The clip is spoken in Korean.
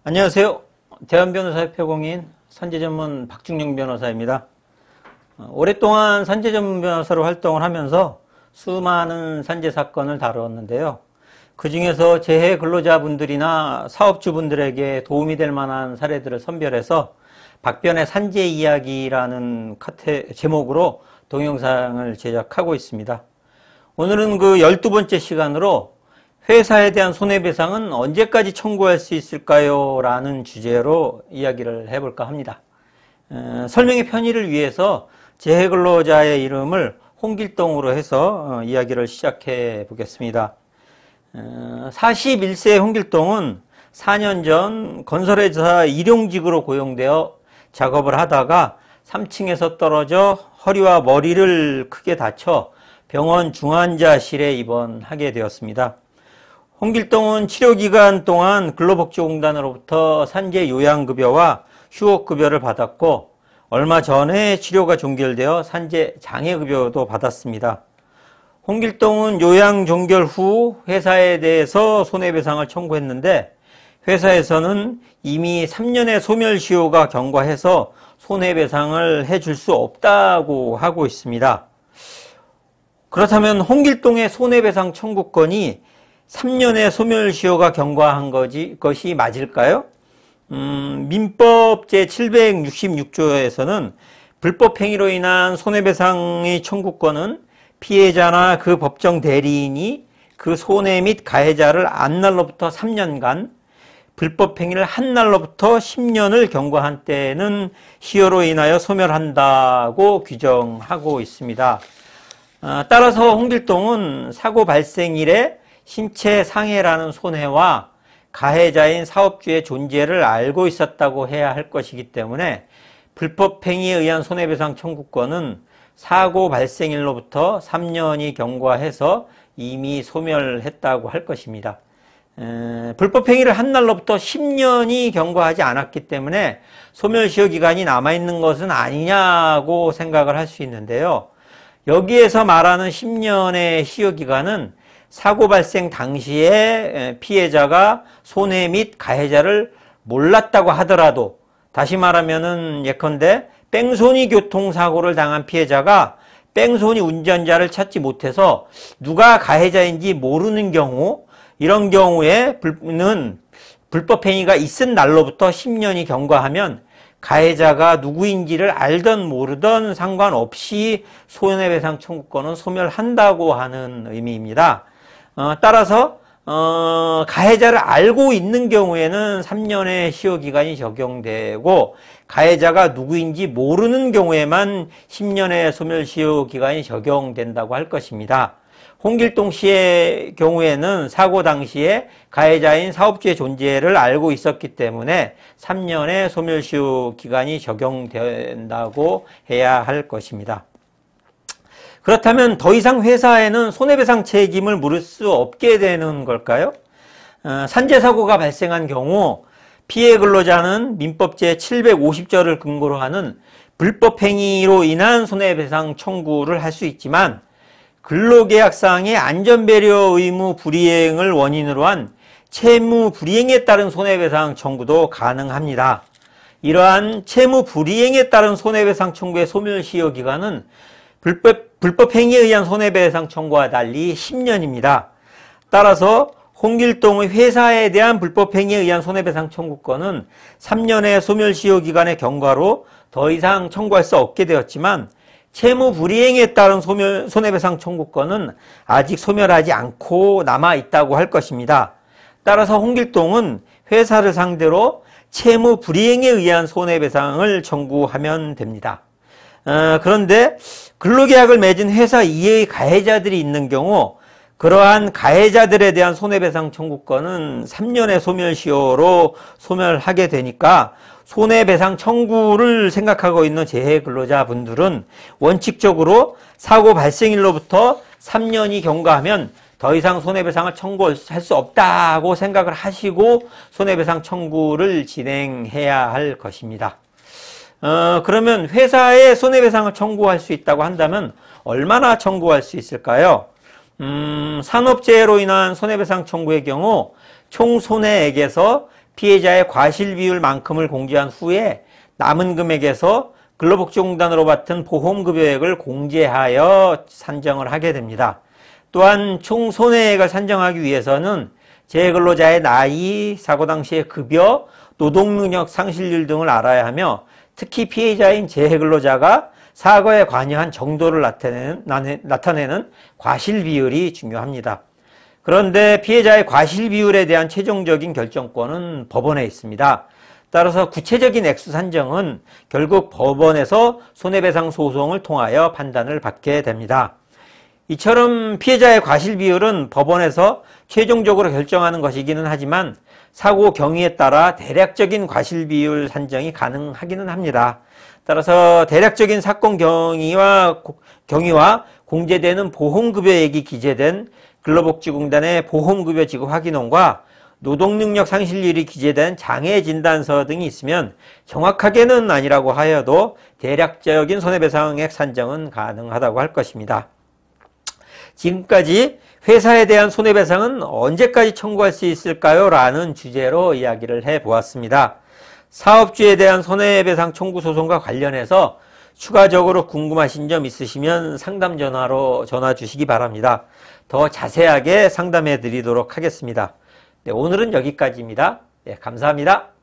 안녕하세요. 대한변호사협회 공인 산재전문 박중영 변호사입니다. 오랫동안 산재전문 변호사로 활동을 하면서 수많은 산재 사건을 다루었는데요. 그 중에서 재해 근로자분들이나 사업주분들에게 도움이 될 만한 사례들을 선별해서 박변의 산재 이야기라는 제목으로 동영상을 제작하고 있습니다. 오늘은 그 12번째 시간으로 회사에 대한 손해배상은 언제까지 청구할 수 있을까요? 라는 주제로 이야기를 해볼까 합니다. 설명의 편의를 위해서 재해 근로자의 이름을 홍길동으로 해서 이야기를 시작해 보겠습니다. 41세 홍길동은 4년 전 건설회사 일용직으로 고용되어 작업을 하다가 3층에서 떨어져 허리와 머리를 크게 다쳐 병원 중환자실에 입원하게 되었습니다. 홍길동은 치료기간 동안 근로복지공단으로부터 산재 요양급여와 휴업급여를 받았고 얼마 전에 치료가 종결되어 산재 장애급여도 받았습니다. 홍길동은 요양 종결 후 회사에 대해서 손해배상을 청구했는데 회사에서는 이미 3년의 소멸시효가 경과해서 손해배상을 해줄 수 없다고 하고 있습니다. 그렇다면 홍길동의 손해배상 청구권이 3년의 소멸시효가 경과한 것이 맞을까요? 민법 제766조에서는 불법행위로 인한 손해배상의 청구권은 피해자나 그 법정 대리인이 그 손해 및 가해자를 안 날로부터 3년간, 불법행위를 한 날로부터 10년을 경과한 때에는 시효로 인하여 소멸한다고 규정하고 있습니다. 따라서 홍길동은 사고 발생 이래 신체 상해라는 손해와 가해자인 사업주의 존재를 알고 있었다고 해야 할 것이기 때문에 불법행위에 의한 손해배상 청구권은 사고 발생일로부터 3년이 경과해서 이미 소멸했다고 할 것입니다. 불법행위를 한 날로부터 10년이 경과하지 않았기 때문에 소멸시효 기간이 남아있는 것은 아니냐고 생각을 할 수 있는데요. 여기에서 말하는 10년의 시효 기간은 사고 발생 당시에 피해자가 손해 및 가해자를 몰랐다고 하더라도, 다시 말하면은 예컨대 뺑소니 교통사고를 당한 피해자가 뺑소니 운전자를 찾지 못해서 누가 가해자인지 모르는 경우, 이런 경우에는 불법행위가 있은 날로부터 10년이 경과하면 가해자가 누구인지를 알던 모르던 상관없이 손해배상 청구권은 소멸한다고 하는 의미입니다. 따라서 가해자를 알고 있는 경우에는 3년의 시효기간이 적용되고 가해자가 누구인지 모르는 경우에만 10년의 소멸시효기간이 적용된다고 할 것입니다. 홍길동 씨의 경우에는 사고 당시에 가해자인 사업주의 존재를 알고 있었기 때문에 3년의 소멸시효기간이 적용된다고 해야 할 것입니다. 그렇다면 더 이상 회사에는 손해배상 책임을 물을 수 없게 되는 걸까요? 산재사고가 발생한 경우 피해 근로자는 민법 제750조를 근거로 하는 불법행위로 인한 손해배상 청구를 할 수 있지만 근로계약상의 안전배려 의무 불이행을 원인으로 한 채무 불이행에 따른 손해배상 청구도 가능합니다. 이러한 채무 불이행에 따른 손해배상 청구의 소멸시효 기간은 불법행위에 의한 손해배상 청구와 달리 10년입니다. 따라서 홍길동의 회사에 대한 불법행위에 의한 손해배상 청구권은 3년의 소멸시효 기간의 경과로 더 이상 청구할 수 없게 되었지만 채무 불이행에 따른 손해배상 청구권은 아직 소멸하지 않고 남아있다고 할 것입니다. 따라서 홍길동은 회사를 상대로 채무 불이행에 의한 손해배상을 청구하면 됩니다. 그런데 근로계약을 맺은 회사 이외의 가해자들이 있는 경우 그러한 가해자들에 대한 손해배상 청구권은 3년의 소멸시효로 소멸하게 되니까 손해배상 청구를 생각하고 있는 재해 근로자분들은 원칙적으로 사고 발생일로부터 3년이 경과하면 더 이상 손해배상을 청구할 수 없다고 생각을 하시고 손해배상 청구를 진행해야 할 것입니다. 그러면 회사에 손해배상을 청구할 수 있다고 한다면 얼마나 청구할 수 있을까요? 산업재해로 인한 손해배상 청구의 경우 총 손해액에서 피해자의 과실 비율만큼을 공제한 후에 남은 금액에서 근로복지공단으로 받은 보험급여액을 공제하여 산정을 하게 됩니다. 또한 총 손해액을 산정하기 위해서는 재근로자의 나이, 사고 당시의 급여, 노동능력 상실률 등을 알아야 하며 특히 피해자인 재근로자가 사고에 관여한 정도를 나타내는 과실 비율이 중요합니다. 그런데 피해자의 과실 비율에 대한 최종적인 결정권은 법원에 있습니다. 따라서 구체적인 액수 산정은 결국 법원에서 손해배상 소송을 통하여 판단을 받게 됩니다. 이처럼 피해자의 과실 비율은 법원에서 최종적으로 결정하는 것이기는 하지만 사고 경위에 따라 대략적인 과실 비율 산정이 가능하기는 합니다. 따라서 대략적인 사건 경위와 공제되는 보험급여액이 기재된 근로복지공단의 보험급여 지급 확인원과 노동능력 상실률이 기재된 장애진단서 등이 있으면 정확하게는 아니라고 하여도 대략적인 손해배상액 산정은 가능하다고 할 것입니다. 지금까지 회사에 대한 손해배상은 언제까지 청구할 수 있을까요? 라는 주제로 이야기를 해보았습니다. 사업주에 대한 손해배상 청구 소송과 관련해서 추가적으로 궁금하신 점 있으시면 상담 전화로 전화 주시기 바랍니다. 더 자세하게 상담해 드리도록 하겠습니다. 네, 오늘은 여기까지입니다. 네, 감사합니다.